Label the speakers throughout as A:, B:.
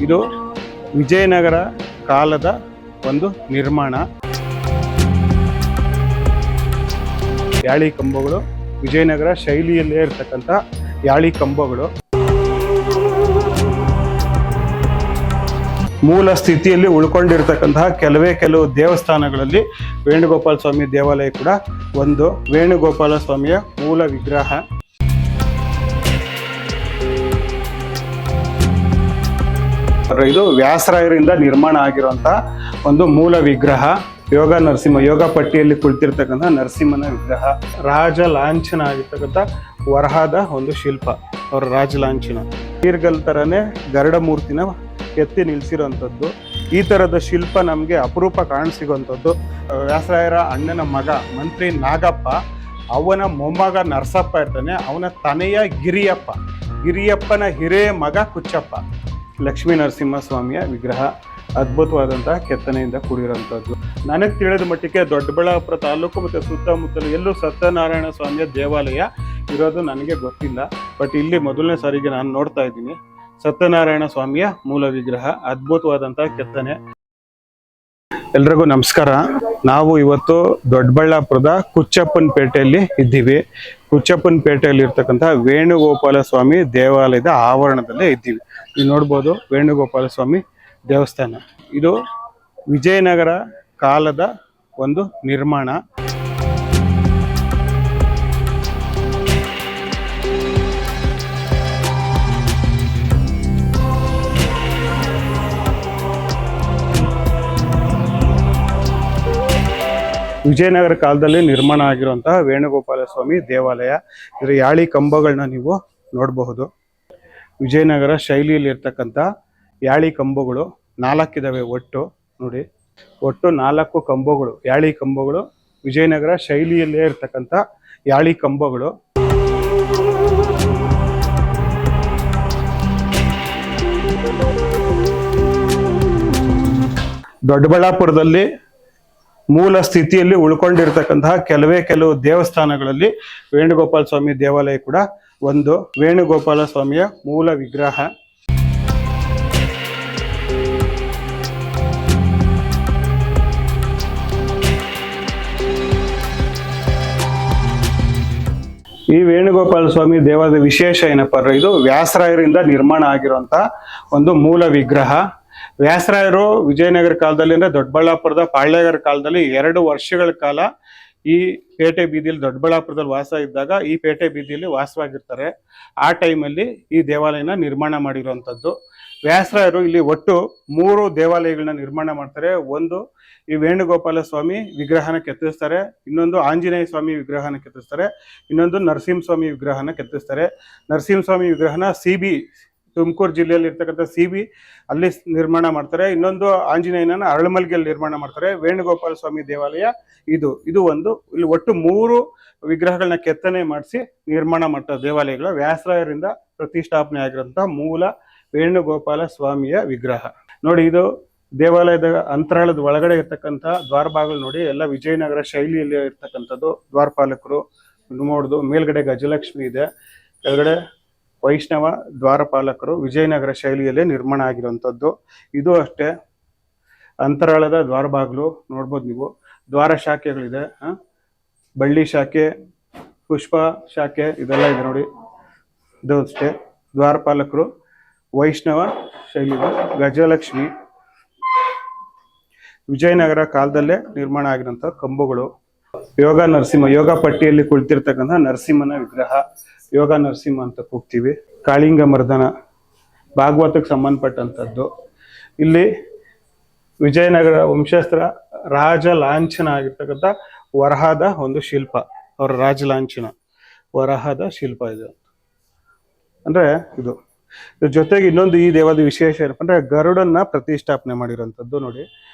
A: ಇದು ವಿಜಯನಗರ ಕಾಲದ ಒಂದು ನಿರ್ಮಾಣ. ಯಾಳಿ ಕಂಬಗಳು ವಿಜಯನಗರ ಶೈಲಿಯಲ್ಲೇ ಇರತಕ್ಕಂಥ ಯಾಳಿ ಕಂಬಗಳು. ಮೂಲ ಸ್ಥಿತಿಯಲ್ಲಿ ಉಳ್ಕೊಂಡಿರ್ತಕ್ಕಂತಹ ಕೆಲವು ದೇವಸ್ಥಾನಗಳಲ್ಲಿ ವೇಣುಗೋಪಾಲ ಸ್ವಾಮಿ ದೇವಾಲಯ ಕೂಡ ಒಂದು. ವೇಣುಗೋಪಾಲ ಸ್ವಾಮಿಯ ಮೂಲ ವಿಗ್ರಹ. ಇದು ವ್ಯಾಸರಾಯರಿಂದ ನಿರ್ಮಾಣ ಆಗಿರುವಂತಹ ಒಂದು ಮೂಲ ವಿಗ್ರಹ. ಯೋಗ ನರಸಿಂಹ, ಯೋಗ ಪಟ್ಟಿಯಲ್ಲಿ ಕುಳಿತಿರ್ತಕ್ಕಂಥ ನರಸಿಂಹನ ವಿಗ್ರಹ. ರಾಜ ಲಾಂಛನ ಆಗಿರ್ತಕ್ಕಂಥ ವರಹದ ಒಂದು ಶಿಲ್ಪ. ಅವರ ರಾಜ ಲಾಂಛನ ನೀರ್ಗಲ್ ತರನೇ ಗರುಡ ಮೂರ್ತಿನ ಎತ್ತಿ ನಿಲ್ಸಿರುವಂಥದ್ದು. ಈ ತರದ ಶಿಲ್ಪ ನಮ್ಗೆ ಅಪರೂಪ ಕಾಣಸಿಗುವಂಥದ್ದು. ವ್ಯಾಸರಾಯರ ಅಣ್ಣನ ಮಗ ಮಂತ್ರಿ ನಾಗಪ್ಪ, ಅವನ ಮೊಮ್ಮಗ ನರಸಪ್ಪ ಇರ್ತಾನೆ, ಅವನ ತನೆಯ ಗಿರಿಯಪ್ಪನ ಹಿರಿಯ ಮಗ ಕುಚ್ಚಪ್ಪ. ಲಕ್ಷ್ಮೀ ನರಸಿಂಹ ಸ್ವಾಮಿಯ ವಿಗ್ರಹ ಅದ್ಭುತವಾದಂತಹ ಕೆತ್ತನೆಯಿಂದ ಕೂಡಿರುವಂಥದ್ದು. ನನಗೆ ತಿಳಿದ ಮಟ್ಟಿಗೆ ದೊಡ್ಡಬಳ್ಳಾಪುರ ತಾಲೂಕು ಮತ್ತು ಸುತ್ತಮುತ್ತಲು ಎಲ್ಲೂ ಸತ್ಯನಾರಾಯಣ ಸ್ವಾಮಿಯ ದೇವಾಲಯ ಇರೋದು ನನಗೆ ಗೊತ್ತಿಲ್ಲ. ಬಟ್ ಇಲ್ಲಿ ಮೊದಲನೇ ಸಾರಿಗೆ ನಾನು ನೋಡ್ತಾ ಇದ್ದೀನಿ ಸತ್ಯನಾರಾಯಣ ಸ್ವಾಮಿಯ ಮೂಲ ವಿಗ್ರಹ, ಅದ್ಭುತವಾದಂತಹ ಕೆತ್ತನೆ. ಎಲ್ರಿಗೂ ನಮಸ್ಕಾರ. ನಾವು ಇವತ್ತು ದೊಡ್ಡಬಳ್ಳಾಪುರದ ಕುಚ್ಚಪ್ಪನ ಪೇಟೆಯಲ್ಲಿ ಇದ್ದೀವಿ. ಕುಚ್ಚಪ್ಪನ ಪೇಟೆಯಲ್ಲಿ ಇರ್ತಕ್ಕಂಥ ವೇಣುಗೋಪಾಲ ಸ್ವಾಮಿ ದೇವಾಲಯದ ಆವರಣದಲ್ಲೇ ಇದ್ದೀವಿ. ನೀವು ನೋಡ್ಬೋದು ವೇಣುಗೋಪಾಲ ಸ್ವಾಮಿ ದೇವಸ್ಥಾನ. ಇದು ವಿಜಯನಗರ ಕಾಲದ ಒಂದು ನಿರ್ಮಾಣ. ವಿಜಯನಗರ ಕಾಲದಲ್ಲಿ ನಿರ್ಮಾಣ ಆಗಿರುವಂತಹ ವೇಣುಗೋಪಾಲ ಸ್ವಾಮಿ ದೇವಾಲಯ. ಇದರ ಯಾಳಿ ಕಂಬಗಳನ್ನ ನೀವು ನೋಡಬಹುದು. ವಿಜಯನಗರ ಶೈಲಿಯಲ್ಲಿ ಇರ್ತಕ್ಕಂಥ ಯಾಳಿ ಕಂಬಗಳು 4 ಇದಾವೆ ಒಟ್ಟು. ನೋಡಿ, ಒಟ್ಟು 4 ಕಂಬಗಳು, ಯಾಳಿ ಕಂಬಗಳು, ವಿಜಯನಗರ ಶೈಲಿಯಲ್ಲೇ ಇರ್ತಕ್ಕಂಥ ಯಾಳಿ ಕಂಬಗಳು. ದೊಡ್ಡಬಳ್ಳಾಪುರದಲ್ಲಿ ಮೂಲ ಸ್ಥಿತಿಯಲ್ಲಿ ಉಳ್ಕೊಂಡಿರ್ತಕ್ಕಂತಹ ಕೆಲವು ದೇವಸ್ಥಾನಗಳಲ್ಲಿ ವೇಣುಗೋಪಾಲ ಸ್ವಾಮಿ ದೇವಾಲಯ ಕೂಡ ಒಂದು. ವೇಣುಗೋಪಾಲ ಸ್ವಾಮಿಯ ಮೂಲ ವಿಗ್ರಹ. ಈ ವೇಣುಗೋಪಾಲ ಸ್ವಾಮಿ ದೇವಾಲಯದ ವಿಶೇಷ ಏನಪ್ಪಾ ಅಂದ್ರೆ, ಇದು ವ್ಯಾಸರಾಯರಿಂದ ನಿರ್ಮಾಣ ಆಗಿರುವಂತಹ ಒಂದು ಮೂಲ ವಿಗ್ರಹ. ವ್ಯಾಸರಾಯರು ವಿಜಯನಗರ ಕಾಲದಲ್ಲಿ ಅಂದ್ರೆ ದೊಡ್ಡಬಳ್ಳಾಪುರದ ಪಾಳ್ಯಗಾರ ಕಾಲದಲ್ಲಿ 2 ವರ್ಷಗಳ ಕಾಲ ಈ ಪೇಟೆ ಬೀದಿಯಲ್ಲಿ ದೊಡ್ಡಬಳ್ಳಾಪುರದಲ್ಲಿ ವಾಸ ಇದ್ದಾಗ ಈ ಪೇಟೆ ಬೀದಿಯಲ್ಲಿ ವಾಸವಾಗಿರ್ತಾರೆ. ಆ ಟೈಮಲ್ಲಿ ಈ ದೇವಾಲಯನ ನಿರ್ಮಾಣ ಮಾಡಿರುವಂಥದ್ದು. ವ್ಯಾಸರಾಯರು ಇಲ್ಲಿ ಒಟ್ಟು 3 ದೇವಾಲಯಗಳನ್ನ ನಿರ್ಮಾಣ ಮಾಡ್ತಾರೆ. ಒಂದು ಈ ವೇಣುಗೋಪಾಲ ಸ್ವಾಮಿ ವಿಗ್ರಹನ ಕೆತ್ತಿಸ್ತಾರೆ, ಇನ್ನೊಂದು ಆಂಜನೇಯ ಸ್ವಾಮಿ ವಿಗ್ರಹನ ಕೆತ್ತಿಸ್ತಾರೆ, ಇನ್ನೊಂದು ನರಸಿಂಹಸ್ವಾಮಿ ವಿಗ್ರಹನ ಕೆತ್ತಿಸ್ತಾರೆ. ನರಸಿಂಹಸ್ವಾಮಿ ವಿಗ್ರಹನ CB ತುಮಕೂರು ಜಿಲ್ಲೆಯಲ್ಲಿ ಇರ್ತಕ್ಕಂಥ CB ಅಲ್ಲಿ ನಿರ್ಮಾಣ ಮಾಡ್ತಾರೆ. ಇನ್ನೊಂದು ಆಂಜನೇಯನ ಅರಳಮಲ್ಗಿಯಲ್ಲಿ ನಿರ್ಮಾಣ ಮಾಡ್ತಾರೆ. ವೇಣುಗೋಪಾಲ ಸ್ವಾಮಿ ದೇವಾಲಯ ಇದು ಒಂದು. ಇಲ್ಲಿ ಒಟ್ಟು 3 ವಿಗ್ರಹಗಳನ್ನ ಕೆತ್ತನೆ ಮಾಡಿಸಿ ನಿರ್ಮಾಣ ಮಾಡ್ತಾರೆ ದೇವಾಲಯಗಳ. ವ್ಯಾಸರಾಯರಿಂದ ಪ್ರತಿಷ್ಠಾಪನೆ ಆಗಿರುವಂತಹ ಮೂಲ ವೇಣುಗೋಪಾಲ ಸ್ವಾಮಿಯ ವಿಗ್ರಹ. ನೋಡಿ, ಇದು ದೇವಾಲಯದ ಅಂತರಾಳದ ಒಳಗಡೆ ಇರ್ತಕ್ಕಂಥ ದ್ವಾರಭಾಗಗಳು ನೋಡಿ, ಎಲ್ಲ ವಿಜಯನಗರ ಶೈಲಿಯಲ್ಲಿ ಇರ್ತಕ್ಕಂಥದ್ದು. ದ್ವಾರಪಾಲಕರು ನೋಡ್ದು, ಮೇಲ್ಗಡೆ ಗಜಲಕ್ಷ್ಮಿ ಇದೆ, ಕೆಳಗಡೆ ವೈಷ್ಣವ ದ್ವಾರಪಾಲಕರು. ವಿಜಯನಗರ ಶೈಲಿಯಲ್ಲೇ ನಿರ್ಮಾಣ ಆಗಿರುವಂಥದ್ದು. ಇದು ಅಷ್ಟೇ ಅಂತರಾಳದ ದ್ವಾರಭಾಗಲು ನೋಡ್ಬೋದು ನೀವು. ದ್ವಾರ ಶಾಖೆಗಳಿದೆ, ಬಳ್ಳಿ ಶಾಖೆ, ಪುಷ್ಪ ಶಾಖೆ, ಇದೆಲ್ಲ ಇದೆ ನೋಡಿ. ಇದು ಅಷ್ಟೇ ದ್ವಾರಪಾಲಕರು, ವೈಷ್ಣವ ಶೈಲಿ, ಗಜಲಕ್ಷ್ಮಿ. ವಿಜಯನಗರ ಕಾಲದಲ್ಲೇ ನಿರ್ಮಾಣ ಆಗಿರುವಂತಹ ಕಂಬಗಳು. ಯೋಗ ನರಸಿಂಹ, ಯೋಗ ಪಟ್ಟಿಯಲ್ಲಿ ಕುಳಿತಿರ್ತಕ್ಕಂಥ ನರಸಿಂಹನ ವಿಗ್ರಹ. ಯೋಗ ನರಸಿಂಹ ಅಂತ ಕೂಗ್ತೀವಿ. ಕಾಳಿಂಗ ಮರ್ದನ ಭಾಗವತಕ್ಕೆ ಸಂಬಂಧಪಟ್ಟಂಥದ್ದು. ಇಲ್ಲಿ ವಿಜಯನಗರ ವಂಶಸ್ಥರ ರಾಜ ಲಾಂಛನ ಆಗಿರ್ತಕ್ಕಂಥ ವರಹದ ಒಂದು ಶಿಲ್ಪ. ಅವರ ರಾಜ ಲಾಂಛನ ವರಹದ ಶಿಲ್ಪ ಇದು. ಅಂದ್ರೆ ಇದ್ರ ಜೊತೆಗೆ ಇನ್ನೊಂದು ಈ ದೇವಾಲಯದ ವಿಶೇಷ ಏನಪ್ಪ ಅಂದ್ರೆ, ಗರುಡನ್ನ ಪ್ರತಿಷ್ಠಾಪನೆ ಮಾಡಿರುವಂಥದ್ದು. ನೋಡಿ,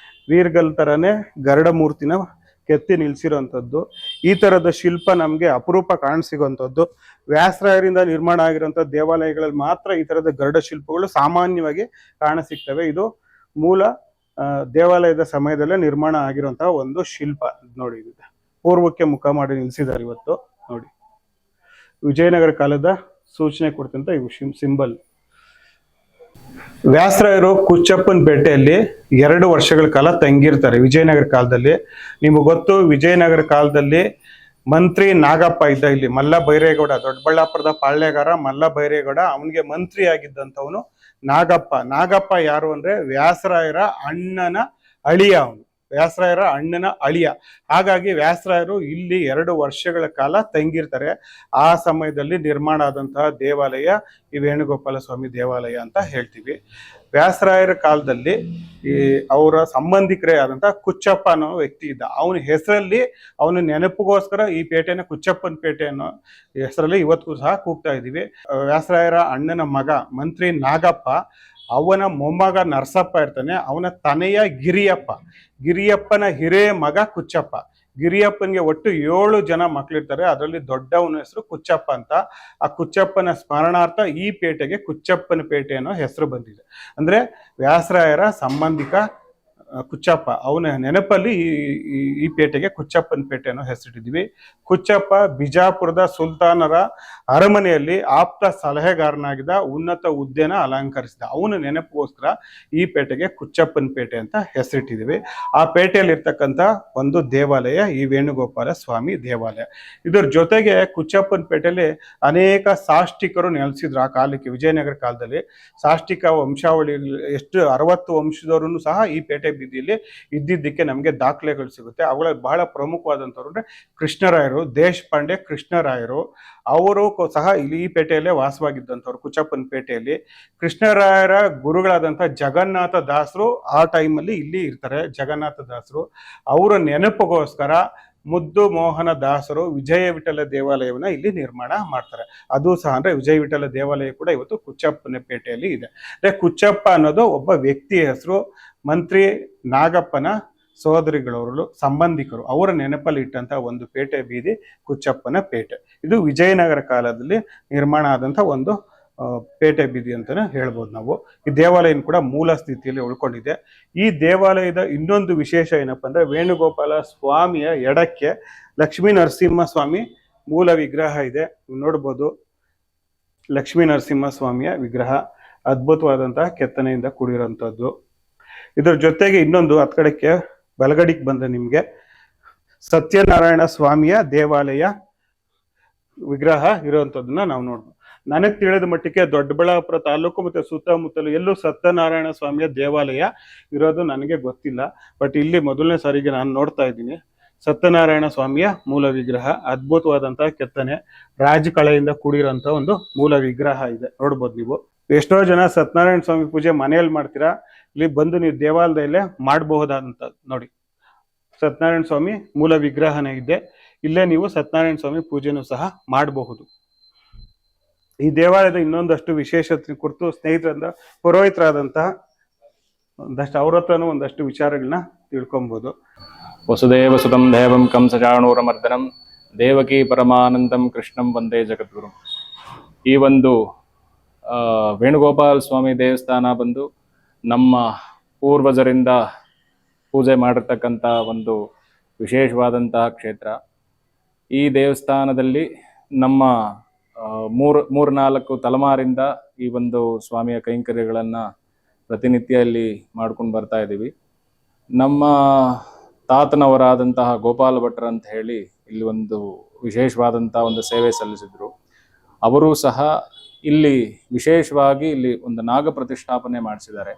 A: ವೀರ್ಗಲ್ ತರನೇ ಗರುಡ ಮೂರ್ತಿನ ಕೆತ್ತಿ ನಿಲ್ಸಿರುವಂಥದ್ದು. ಈ ತರದ ಶಿಲ್ಪ ನಮ್ಗೆ ಅಪರೂಪ ಕಾಣಸಿಗುವಂಥದ್ದು. ವ್ಯಾಸರಾಯರಿಂದ ನಿರ್ಮಾಣ ಆಗಿರುವಂಥ ದೇವಾಲಯಗಳಲ್ಲಿ ಮಾತ್ರ ಈ ತರದ ಗರುಡ ಶಿಲ್ಪಗಳು ಸಾಮಾನ್ಯವಾಗಿ ಕಾಣಸಿಗ್ತವೆ. ಇದು ಮೂಲ ದೇವಾಲಯದ ಸಮಯದಲ್ಲೇ ನಿರ್ಮಾಣ ಆಗಿರುವಂತಹ ಒಂದು ಶಿಲ್ಪ. ನೋಡಿ, ಪೂರ್ವಕ್ಕೆ ಮುಖ ಮಾಡಿ ನಿಲ್ಸಿದ್ದಾರೆ ಇವತ್ತು. ನೋಡಿ, ವಿಜಯನಗರ ಕಾಲದ ಸೂಚನೆ ಕೊಡ್ತಂತ ಇವು ಸಿಂಬಲ್. ವ್ಯಾಸರಾಯರು ಕುಚ್ಚಪ್ಪನಪೇಟೆಯಲ್ಲಿ 2 ವರ್ಷಗಳ ಕಾಲ ತಂಗಿರ್ತಾರೆ ವಿಜಯನಗರ ಕಾಲದಲ್ಲಿ. ನಿಮಗೆ ಗೊತ್ತು, ವಿಜಯನಗರ ಕಾಲದಲ್ಲಿ ಮಂತ್ರಿ ನಾಗಪ್ಪ ಇದ್ದ. ಇಲ್ಲಿ ಮಲ್ಲ ಬೈರೇಗೌಡ, ದೊಡ್ಡಬಳ್ಳಾಪುರದ ಪಾಳ್ಯಗಾರ ಮಲ್ಲ ಬೈರೇಗೌಡ, ಅವನಿಗೆ ಮಂತ್ರಿ ಆಗಿದ್ದಂಥವನು ನಾಗಪ್ಪ. ನಾಗಪ್ಪ ಯಾರು ಅಂದ್ರೆ ವ್ಯಾಸರಾಯರ ಅಣ್ಣನ ಅಳಿಯ. ಅವನು ವ್ಯಾಸರಾಯರ ಅಣ್ಣನ ಅಳಿಯ. ಹಾಗಾಗಿ ವ್ಯಾಸರಾಯರು ಇಲ್ಲಿ 2 ವರ್ಷಗಳ ಕಾಲ ತಂಗಿರ್ತಾರೆ. ಆ ಸಮಯದಲ್ಲಿ ನಿರ್ಮಾಣ ಆದಂತಹ ದೇವಾಲಯ ಈ ವೇಣುಗೋಪಾಲ ಸ್ವಾಮಿ ದೇವಾಲಯ ಅಂತ ಹೇಳ್ತೀವಿ. ವ್ಯಾಸರಾಯರ ಕಾಲದಲ್ಲಿ ಈ ಅವರ ಸಂಬಂಧಿಕರೇ ಆದಂತಹ ಕುಚ್ಚಪ್ಪ ಅನ್ನೋ ವ್ಯಕ್ತಿ ಇದ್ದ. ಅವನ ಹೆಸರಲ್ಲಿ, ಅವನ ನೆನಪಿಗೋಸ್ಕರ ಈ ಪೇಟೆನ ಕುಚ್ಚಪ್ಪನ ಪೇಟೆ ಅನ್ನೋ ಹೆಸರಲ್ಲಿ ಇವತ್ತಿಗೂ ಸಹ ಕೂಗ್ತಾ ಇದ್ದೀವಿ. ವ್ಯಾಸರಾಯರ ಅಣ್ಣನ ಮಗ ಮಂತ್ರಿ ನಾಗಪ್ಪ, ಅವನ ಮೊಮ್ಮಗ ನರಸಪ್ಪ ಇರ್ತಾನೆ, ಅವನ ತನೆಯ ಗಿರಿಯಪ್ಪ, ಗಿರಿಯಪ್ಪನ ಹಿರೇ ಮಗ ಕುಚ್ಚಪ್ಪ. ಗಿರಿಯಪ್ಪನಿಗೆ ಒಟ್ಟು 7 ಜನ ಮಕ್ಕಳಿರ್ತಾರೆ. ಅದರಲ್ಲಿ ದೊಡ್ಡವನ ಹೆಸರು ಕುಚ್ಚಪ್ಪ ಅಂತ. ಆ ಕುಚ್ಚಪ್ಪನ ಸ್ಮರಣಾರ್ಥ ಈ ಪೇಟೆಗೆ ಕುಚ್ಚಪ್ಪನ ಪೇಟೆ ಅನ್ನೋ ಹೆಸರು ಬಂದಿದೆ. ಅಂದ್ರೆ ವ್ಯಾಸರಾಯರ ಸಂಬಂಧಿಕ ಕುಚ್ಚಪ್ಪ, ಅವನ ನೆನಪಲ್ಲಿ ಈ ಪೇಟೆಗೆ ಕುಚ್ಚಪ್ಪನ ಪೇಟೆ ಅನ್ನೋ ಹೆಸರಿಟ್ಟಿದ್ವಿ. ಕುಚ್ಚಪ್ಪ ಬಿಜಾಪುರದ ಸುಲ್ತಾನರ ಅರಮನೆಯಲ್ಲಿ ಆಪ್ತ ಸಲಹೆಗಾರನಾಗಿದ್ದ, ಉನ್ನತ ಹುದ್ದೆನ ಅಲಂಕರಿಸಿದ. ಅವನ ನೆನಪಿಗೋಸ್ಕರ ಈ ಪೇಟೆಗೆ ಕುಚ್ಚಪ್ಪನ ಪೇಟೆ ಅಂತ ಹೆಸರಿಟ್ಟಿದ್ವಿ. ಆ ಪೇಟೆಯಲ್ಲಿ ಇರ್ತಕ್ಕಂಥ ಒಂದು ದೇವಾಲಯ ಈ ವೇಣುಗೋಪಾಲ ಸ್ವಾಮಿ ದೇವಾಲಯ. ಇದರ ಜೊತೆಗೆ ಕುಚ್ಚಪ್ಪನ ಪೇಟೆಯಲ್ಲಿ ಅನೇಕ ಸಾಷ್ಟಿಕರು ನೆಲೆಸಿದ್ರು. ಆ ಕಾಲಕ್ಕೆ ವಿಜಯನಗರ ಕಾಲದಲ್ಲಿ ಸಾಷ್ಟಿಕ ವಂಶಾವಳಿ ಎಷ್ಟು 60 ವಂಶದವರು ಸಹ ಈ ಪೇಟೆ ಬೀದಿಯಲ್ಲಿ ಇದ್ದಿದ್ದಕ್ಕೆ ನಮಗೆ ದಾಖಲೆಗಳು ಸಿಗುತ್ತೆ. ಅವುಗಳಲ್ಲಿ ಬಹಳ ಪ್ರಮುಖವಾದಂಥವ್ರು ಅಂದ್ರೆ ಕೃಷ್ಣರಾಯರು, ದೇಶಪಾಂಡೆ ಕೃಷ್ಣರಾಯರು. ಅವರು ಸಹ ಇಲ್ಲಿ ಈ ಪೇಟೆಯಲ್ಲೇ ವಾಸವಾಗಿದ್ದಂಥವ್ರು, ಕುಚ್ಚಪ್ಪನ ಪೇಟೆಯಲ್ಲಿ. ಕೃಷ್ಣರಾಯರ ಗುರುಗಳಾದಂಥ ಜಗನ್ನಾಥ ದಾಸರು ಆ ಟೈಮಲ್ಲಿ ಇಲ್ಲಿ ಇರ್ತಾರೆ. ಜಗನ್ನಾಥ ದಾಸರು ಅವರ ನೆನಪಿಗೋಸ್ಕರ ಮುದ್ದು ಮೋಹನ ದಾಸರು ವಿಜಯ ವಿಠಲ ದೇವಾಲಯವನ್ನ ಇಲ್ಲಿ ನಿರ್ಮಾಣ ಮಾಡ್ತಾರೆ. ಅದು ಸಹ ಅಂದ್ರೆ ವಿಜಯ ವಿಠಲ ದೇವಾಲಯ ಕೂಡ ಇವತ್ತು ಕುಚ್ಚಪ್ಪನ ಪೇಟೆಯಲ್ಲಿ ಇದೆ. ಅಂದ್ರೆ ಕುಚ್ಚಪ್ಪ ಅನ್ನೋದು ಒಬ್ಬ ವ್ಯಕ್ತಿಯ ಹೆಸರು. ಮಂತ್ರಿ ನಾಗಪ್ಪನ ಸೋದರಿಗಳವರು, ಸಂಬಂಧಿಕರು, ಅವರ ನೆನಪಲ್ಲಿ ಇಟ್ಟಂತಹ ಒಂದು ಪೇಟೆ ಬೀದಿ ಕುಚ್ಚಪ್ಪನ ಪೇಟೆ. ಇದು ವಿಜಯನಗರ ಕಾಲದಲ್ಲಿ ನಿರ್ಮಾಣ ಆದಂತ ಒಂದು ಪೇಟೆ ಬೀದಿ ಅಂತಾನೆ ಹೇಳ್ಬೋದು ನಾವು. ಈ ದೇವಾಲಯ ಕೂಡ ಮೂಲ ಸ್ಥಿತಿಯಲ್ಲಿ ಉಳ್ಕೊಂಡಿದೆ. ಈ ದೇವಾಲಯದ ಇನ್ನೊಂದು ವಿಶೇಷ ಏನಪ್ಪಾ ಅಂದ್ರೆ, ವೇಣುಗೋಪಾಲ ಸ್ವಾಮಿಯ ಎಡಕ್ಕೆ ಲಕ್ಷ್ಮೀ ನರಸಿಂಹ ಸ್ವಾಮಿ ಮೂಲ ವಿಗ್ರಹ ಇದೆ. ನೋಡ್ಬೋದು, ಲಕ್ಷ್ಮೀ ನರಸಿಂಹ ಸ್ವಾಮಿಯ ವಿಗ್ರಹ ಅದ್ಭುತವಾದಂತಹ ಕೆತ್ತನೆಯಿಂದ ಕೂಡಿರುವಂತದ್ದು. ಇದರ ಜೊತೆಗೆ ಇನ್ನೊಂದು ಹತ್ ಕಡೆಗೆ ಬಲಗಡಿಗೆ ಬಂದ್ರೆ ನಿಮ್ಗೆ ಸತ್ಯನಾರಾಯಣ ಸ್ವಾಮಿಯ ದೇವಾಲಯ ವಿಗ್ರಹ ಇರುವಂತದನ್ನ ನಾವು ನೋಡ್ಬೋದು. ನನಗೆ ತಿಳಿದ ಮಟ್ಟಿಗೆ ದೊಡ್ಡಬಳ್ಳಾಪುರ ತಾಲೂಕು ಮತ್ತೆ ಸುತ್ತಮುತ್ತಲು ಎಲ್ಲೂ ಸತ್ಯನಾರಾಯಣ ಸ್ವಾಮಿಯ ದೇವಾಲಯ ಇರೋದು ನನಗೆ ಗೊತ್ತಿಲ್ಲ. ಬಟ್ ಇಲ್ಲಿ ಮೊದಲನೇ ಸಾರಿಗೆ ನಾನು ನೋಡ್ತಾ ಇದ್ದೀನಿ ಸತ್ಯನಾರಾಯಣ ಸ್ವಾಮಿಯ ಮೂಲ ವಿಗ್ರಹ. ಅದ್ಭುತವಾದಂತಹ ಕೆತ್ತನೆ, ರಾಜಕಳೆಯಿಂದ ಕೂಡಿರೋಂಥ ಒಂದು ಮೂಲ ವಿಗ್ರಹ ಇದೆ. ನೋಡ್ಬೋದು ನೀವು. ಎಷ್ಟೋ ಜನ ಸತ್ಯನಾರಾಯಣ ಸ್ವಾಮಿ ಪೂಜೆ ಮನೆಯಲ್ಲಿ ಮಾಡ್ತೀರಾ, ಇಲ್ಲಿ ಬಂದು ನೀವು ದೇವಾಲಯದಲ್ಲೇ ಮಾಡಬಹುದಾದಂತ. ನೋಡಿ, ಸತ್ಯನಾರಾಯಣ ಸ್ವಾಮಿ ಮೂಲ ವಿಗ್ರಹನೇ ಇದೆ. ಇಲ್ಲೇ ನೀವು ಸತ್ಯನಾರಾಯಣ ಸ್ವಾಮಿ ಪೂಜೆನೂ ಸಹ ಮಾಡಬಹುದು. ಈ ದೇವಾಲಯದ ಇನ್ನೊಂದಷ್ಟು ವಿಶೇಷತೆ ಕುರಿತು ಸ್ನೇಹಿತರಿಂದ ಪುರೋಹಿತರಾದಂತಹ ಒಂದಷ್ಟು ಅವ್ರ ಹತ್ರನೂ ಒಂದಷ್ಟು ವಿಚಾರಗಳನ್ನ ತಿಳ್ಕೊಬಹುದು.
B: ವಸುದೇವ ಸುತಂ ದೇವಂ ಕಂಸಚಾಣೂರಮರ್ದನಂ ದೇವಕಿ ಪರಮಾನಂದಂ ಕೃಷ್ಣಂ ವಂದೇ ಜಗದ್ಗುರು. ಈ ಒಂದು ವೇಣುಗೋಪಾಲ ಸ್ವಾಮಿ ದೇವಸ್ಥಾನ ಬಂದು ನಮ್ಮ ಪೂರ್ವಜರಿಂದ ಪೂಜೆ ಮಾಡಿರ್ತಕ್ಕಂಥ ಒಂದು ವಿಶೇಷವಾದಂತಹ ಕ್ಷೇತ್ರ. ಈ ದೇವಸ್ಥಾನದಲ್ಲಿ ನಮ್ಮ ಮೂರ್ನಾಲ್ಕು ತಲೆಮಾರಿಂದ ಈ ಒಂದು ಸ್ವಾಮಿಯ ಕೈಂಕರ್ಯಗಳನ್ನು ಪ್ರತಿನಿತ್ಯ ಇಲ್ಲಿ ಮಾಡ್ಕೊಂಡು ಬರ್ತಾ ಇದ್ದೀವಿ. ನಮ್ಮ ತಾತನವರಾದಂತಹ ಗೋಪಾಲ ಭಟ್ರು ಅಂತ ಹೇಳಿ ಇಲ್ಲಿ ಒಂದು ವಿಶೇಷವಾದಂತಹ ಒಂದು ಸೇವೆ ಸಲ್ಲಿಸಿದ್ರು. ಅವರು ಸಹ ಇಲ್ಲಿ ವಿಶೇಷವಾಗಿ ಇಲ್ಲಿ ಒಂದು ನಾಗ ಪ್ರತಿಷ್ಠಾಪನೆ ಮಾಡಿಸಿದ್ದಾರೆ.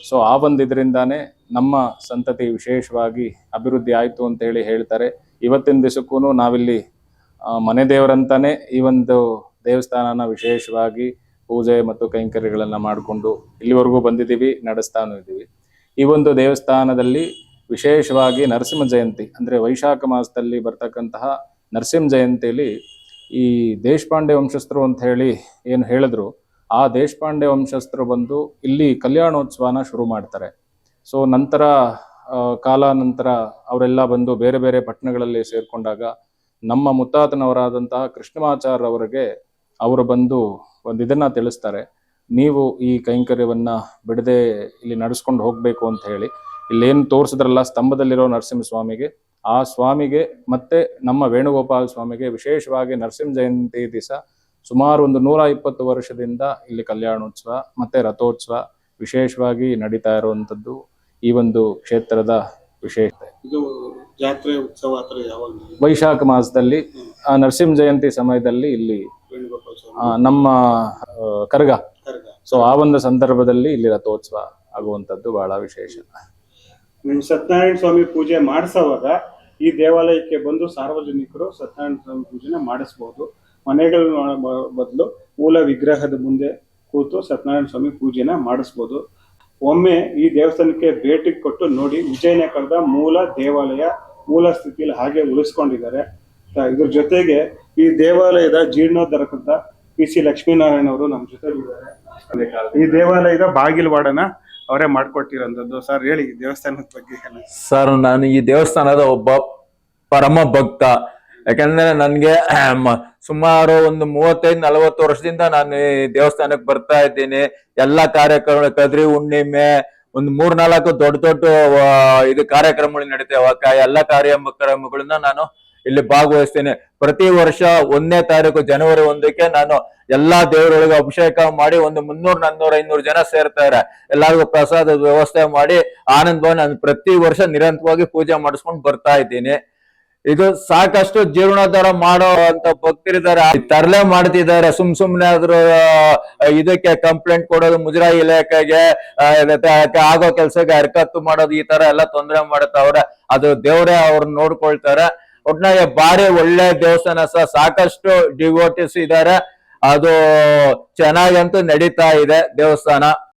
B: ಸೊ ಆ ಒಂದು ಇದರಿಂದಾನೇ ನಮ್ಮ ಸಂತತಿ ವಿಶೇಷವಾಗಿ ಅಭಿವೃದ್ಧಿ ಆಯಿತು ಅಂತೇಳಿ ಹೇಳ್ತಾರೆ. ಇವತ್ತಿನ ದಿವಸಕ್ಕೂ ನಾವಿಲ್ಲಿ ಮನೆ ದೇವರಂತಾನೆ ಈ ಒಂದು ದೇವಸ್ಥಾನನ ವಿಶೇಷವಾಗಿ ಪೂಜೆ ಮತ್ತು ಕೈಂಕರ್ಯಗಳನ್ನು ಮಾಡಿಕೊಂಡು ಇಲ್ಲಿವರೆಗೂ ಬಂದಿದ್ದೀವಿ, ನಡೆಸ್ತಾನೂ ಇದ್ದೀವಿ. ಈ ಒಂದು ದೇವಸ್ಥಾನದಲ್ಲಿ ವಿಶೇಷವಾಗಿ ನರಸಿಂಹ ಜಯಂತಿ ಅಂದರೆ ವೈಶಾಖ ಮಾಸದಲ್ಲಿ ಬರ್ತಕ್ಕಂತಹ ನರಸಿಂಹ ಜಯಂತಿಯಲ್ಲಿ ಈ ದೇಶಪಾಂಡೆ ವಂಶಸ್ಥರು ಅಂತ ಹೇಳಿ ಏನು ಹೇಳಿದ್ರು, ಆ ದೇಶಪಾಂಡೆ ವಂಶಸ್ಥರು ಬಂದು ಇಲ್ಲಿ ಕಲ್ಯಾಣೋತ್ಸವನ ಶುರು ಮಾಡ್ತಾರೆ. ಸೊ ನಂತರ ಕಾಲಾನಂತರ ಅವರೆಲ್ಲ ಬಂದು ಬೇರೆ ಬೇರೆ ಪಟ್ಟಣಗಳಲ್ಲಿ ಸೇರಿಕೊಂಡಾಗ ನಮ್ಮ ಮುತ್ತಾತನವರಾದಂತಹ ಕೃಷ್ಣಮಾಚಾರ್ಯ ಅವರಿಗೆ ಅವರು ಬಂದು ಒಂದು ಇದನ್ನ ತಿಳಿಸ್ತಾರೆ, ನೀವು ಈ ಕೈಂಕರ್ಯವನ್ನ ಬಿಡದೆ ಇಲ್ಲಿ ನಡೆಸ್ಕೊಂಡು ಹೋಗ್ಬೇಕು ಅಂತ ಹೇಳಿ. ಇಲ್ಲೇನು ತೋರಿಸಿದ್ರಲ್ಲ ಸ್ತಂಭದಲ್ಲಿರೋ ನರಸಿಂಹ ಸ್ವಾಮಿಗೆ, ಆ ಸ್ವಾಮಿಗೆ ಮತ್ತೆ ನಮ್ಮ ವೇಣುಗೋಪಾಲ ಸ್ವಾಮಿಗೆ ವಿಶೇಷವಾಗಿ ನರಸಿಂಹ ಜಯಂತಿ ದಿವಸ ಸುಮಾರು ಒಂದು 120 ವರ್ಷದಿಂದ ಇಲ್ಲಿ ಕಲ್ಯಾಣೋತ್ಸವ ಮತ್ತೆ ರಥೋತ್ಸವ ವಿಶೇಷವಾಗಿ ನಡೀತಾ ಇರುವಂಥದ್ದು ಈ ಒಂದು ಕ್ಷೇತ್ರದ ವಿಶೇಷತೆ.
A: ಇದು ಜಾತ್ರೆ ಉತ್ಸವ ಹತ್ರ ಯಾವಾಗ
B: ವೈಶಾಖ ಮಾಸದಲ್ಲಿ ನರಸಿಂಹ ಜಯಂತಿ ಸಮಯದಲ್ಲಿ ಇಲ್ಲಿ
A: ವೇಣುಗೋಪಾಲ ಸ್ವಾಮಿ
B: ನಮ್ಮ ಕರಗ,
A: ಕರಗ.
B: ಸೊ ಆ ಒಂದು ಸಂದರ್ಭದಲ್ಲಿ ಇಲ್ಲಿ ರಥೋತ್ಸವ ಆಗುವಂಥದ್ದು ಬಹಳ ವಿಶೇಷ.
A: ನೀವು ಸತ್ಯನಾರಾಯಣ ಸ್ವಾಮಿ ಪೂಜೆ ಮಾಡಿಸೋವಾಗ ಈ ದೇವಾಲಯಕ್ಕೆ ಬಂದು ಸಾರ್ವಜನಿಕರು ಸತ್ಯನಾರಾಯಣ ಸ್ವಾಮಿ ಪೂಜೆನ ಮಾಡಿಸ್ಬೋದು. ಮನೆಗಳ ಬದಲು ಮೂಲ ವಿಗ್ರಹದ ಮುಂದೆ ಕೂತು ಸತ್ಯನಾರಾಯಣ ಸ್ವಾಮಿ ಪೂಜೆನ ಮಾಡಿಸ್ಬೋದು. ಒಮ್ಮೆ ಈ ದೇವಸ್ಥಾನಕ್ಕೆ ಭೇಟಿ ಕೊಟ್ಟು ನೋಡಿ. ವಿಜಯನಗರದ ಮೂಲ ದೇವಾಲಯ ಮೂಲ ಸ್ಥಿತಿಯಲ್ಲಿ ಹಾಗೆ ಉಳಿಸ್ಕೊಂಡಿದ್ದಾರೆ. ಇದ್ರ ಜೊತೆಗೆ ಈ ದೇವಾಲಯದ ಜೀರ್ಣೋದ್ಧಾರಕಂತ PC ಲಕ್ಷ್ಮೀನಾರಾಯಣ ಅವರು ನಮ್ಮ ಜೊತೆ ಇದ್ದಾರೆ. ಈ ದೇವಾಲಯದ ಬಾಗಿಲವಾಡನ ಅವರೇ ಮಾಡ್ಕೊಟ್ಟಿರೋಂಥದ್ದು. ಸರ್ ಹೇಳಿ ದೇವಸ್ಥಾನದ ಬಗ್ಗೆ.
C: ಸರ್, ನಾನು ಈ ದೇವಸ್ಥಾನದ ಒಬ್ಬ ಪರಮ ಭಕ್ತ. ಯಾಕಂದ್ರೆ ನನ್ಗೆ ಸುಮಾರು ಒಂದು 35-40 ವರ್ಷದಿಂದ ನಾನು ಈ ದೇವಸ್ಥಾನಕ್ಕೆ ಬರ್ತಾ ಇದ್ದೀನಿ. ಎಲ್ಲಾ ಕಾರ್ಯಕ್ರಮ, ಕದ್ರಿ ಹುಣ್ಣಿಮೆ, ಒಂದು 3-4 ದೊಡ್ಡ ಇದು ಕಾರ್ಯಕ್ರಮಗಳು ನಡೀತೇವೆ. ಎಲ್ಲಾ ಕಾರ್ಯಕ್ರಮಗಳನ್ನ ನಾನು ಇಲ್ಲಿ ಭಾಗವಹಿಸ್ತೇನೆ. ಪ್ರತಿ ವರ್ಷ 1ನೇ ತಾರೀಕು ಜನವರಿ 1ಕ್ಕೆ ನಾನು ಎಲ್ಲಾ ದೇವರುಗಳಿಗೆ ಅಭಿಷೇಕ ಮಾಡಿ ಒಂದು 300, 400, 500 ಜನ ಸೇರ್ತಾರೆ. ಎಲ್ಲರಿಗೂ ಪ್ರಸಾದದ ವ್ಯವಸ್ಥೆ ಮಾಡಿ ಆನಂದವಾಗಿ ನಾನು ಪ್ರತಿ ವರ್ಷ ನಿರಂತರವಾಗಿ ಪೂಜೆ ಮಾಡಿಸ್ಕೊಂಡು ಬರ್ತಾ ಇದ್ದೀನಿ. ಇದು ಸಾಕಷ್ಟು ಜೀರ್ಣೋದ್ಧಾರ ಮಾಡೋ ಅಂತ ಭಕ್ತರಿದ್ದಾರೆ. ತರಲೆ ಮಾಡ್ತಿದ್ದಾರೆ. ಸುಮ್ನೆ ಆದ್ರೂ ಇದಕ್ಕೆ ಕಂಪ್ಲೇಂಟ್ ಕೊಡೋದು, ಮುಜರಾಯಿ ಇಲಾಖೆಗೆ ಆಗೋ ಕೆಲ್ಸಕ್ಕೆ ಹರಕತ್ತು ಮಾಡೋದು, ಈ ತರ ಎಲ್ಲ ತೊಂದರೆ ಮಾಡುತ್ತವ್ರೆ. ಅದು ದೇವರೇ ಅವ್ರನ್ನ ನೋಡ್ಕೊಳ್ತಾರೆ. ಒಟ್ನಾಗೆ ಬಾರಿ ಒಳ್ಳೆ ದೇವಸ್ಥಾನ ಸಹ, ಸಾಕಷ್ಟು ಡಿವೋಟಿಸ್ ಇದ್ದಾರೆ. ಅದು ಚೆನ್ನಾಗಂತೂ ನಡೀತಾ ಇದೆ ದೇವಸ್ಥಾನ.